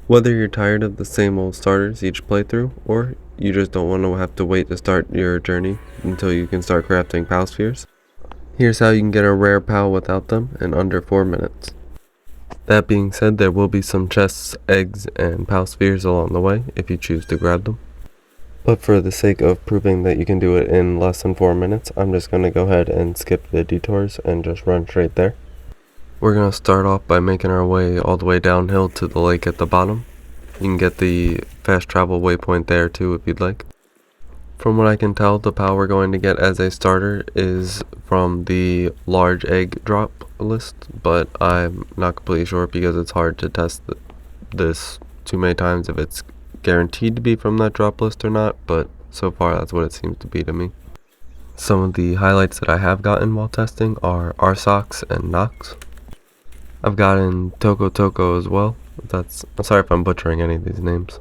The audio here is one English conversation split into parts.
Whether you're tired of the same old starters each playthrough, or you just don't want to have to wait to start your journey until you can start crafting pal spheres, here's how you can get a rare pal without them in under 4 minutes. That being said, there will be some chests, eggs, and pal spheres along the way if you choose to grab them. But for the sake of proving that you can do it in less than 4 minutes, I'm just going to go ahead and skip the detours and just run straight there. We're going to start off by making our way all the way downhill to the lake at the bottom. You can get the fast travel waypoint there too if you'd like. From what I can tell, the pal we're going to get as a starter is from the large egg drop list, but I'm not completely sure because it's hard to test this too many times if it's guaranteed to be from that drop list or not, but so far that's what it seems to be to me. Some of the highlights that I have gotten while testing are Arsox and Nox. I've gotten Toko Toko as well. I'm sorry if I'm butchering any of these names.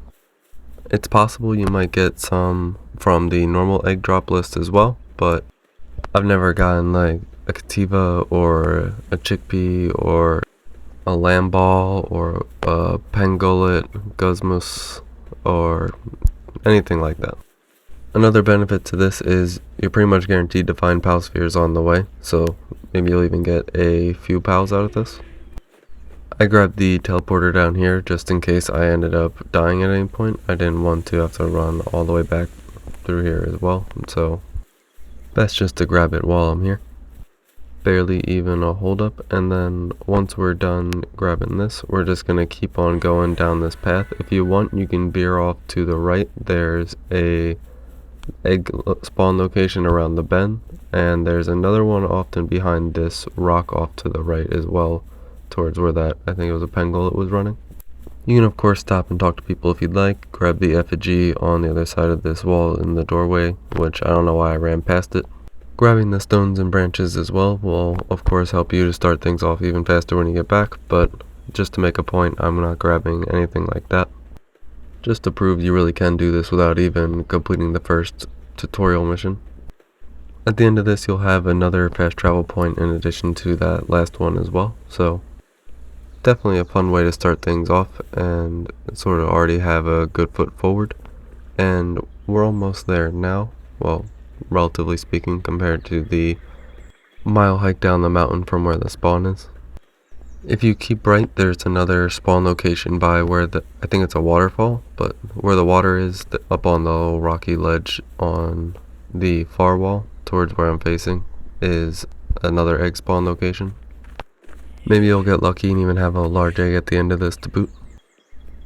It's possible you might get some from the normal egg drop list as well, but I've never gotten like a Kativa or a chickpea or a lamb ball or a pangolin, guzmus, or anything like that. Another benefit to this is you're pretty much guaranteed to find pal spheres on the way, so maybe you'll even get a few pals out of this. I grabbed the teleporter down here just in case I ended up dying at any point. I didn't want to have to run all the way back through here as well, and so best just to grab it while I'm here. Barely even a hold up, and then once we're done grabbing this, we're just going to keep on going down this path. If you want, you can veer off to the right. There's a egg spawn location around the bend, and there's another one often behind this rock off to the right as well, towards where that, I think it was a pangolin was running. You can of course stop and talk to people if you'd like. Grab the effigy on the other side of this wall in the doorway, which I don't know why I ran past it. Grabbing the stones and branches as well will of course help you to start things off even faster when you get back, but just to make a point, I'm not grabbing anything like that. Just to prove you really can do this without even completing the first tutorial mission. At the end of this, you'll have another fast travel point in addition to that last one as well, so definitely a fun way to start things off and sort of already have a good foot forward. And we're almost there now, well, relatively speaking, compared to the mile hike down the mountain from where the spawn is. If you keep right, there's another spawn location by where I think it's a waterfall, but where the water is up on the little rocky ledge on the far wall towards where I'm facing is another egg spawn location. Maybe you'll get lucky and even have a large egg at the end of this to boot.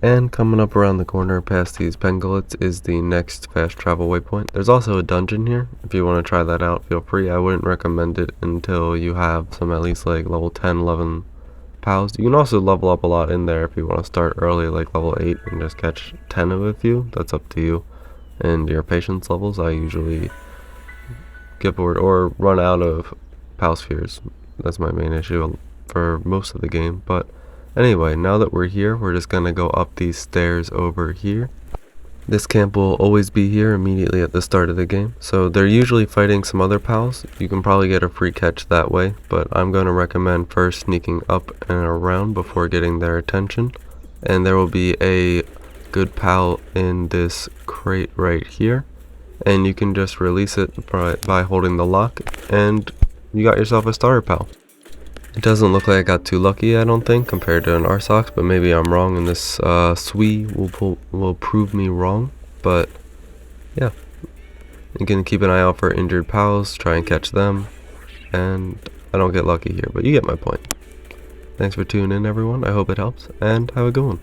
And coming up around the corner past these pangolins is the next fast travel waypoint. There's also a dungeon here. If you want to try that out, feel free. I wouldn't recommend it until you have some at least like level 10, 11 pals. You can also level up a lot in there if you want to start early, like level 8, and just catch 10 of a few. That's up to you and your patience levels. I usually get bored or run out of pal spheres. That's my main issue for most of the game. But anyway, now that we're here, we're just gonna go up these stairs over here. This camp will always be here immediately at the start of the game, so they're usually fighting some other pals. You can probably get a free catch that way, but I'm going to recommend first sneaking up and around before getting their attention. And there will be a good pal in this crate right here, and you can just release it by holding the lock, and you got yourself a starter pal. It doesn't look like I got too lucky, I don't think, compared to an Arsox, but maybe I'm wrong, and this Swee will prove me wrong. But yeah, you can keep an eye out for injured pals, try and catch them, and I don't get lucky here, but you get my point. Thanks for tuning in, everyone. I hope it helps, and have a good one.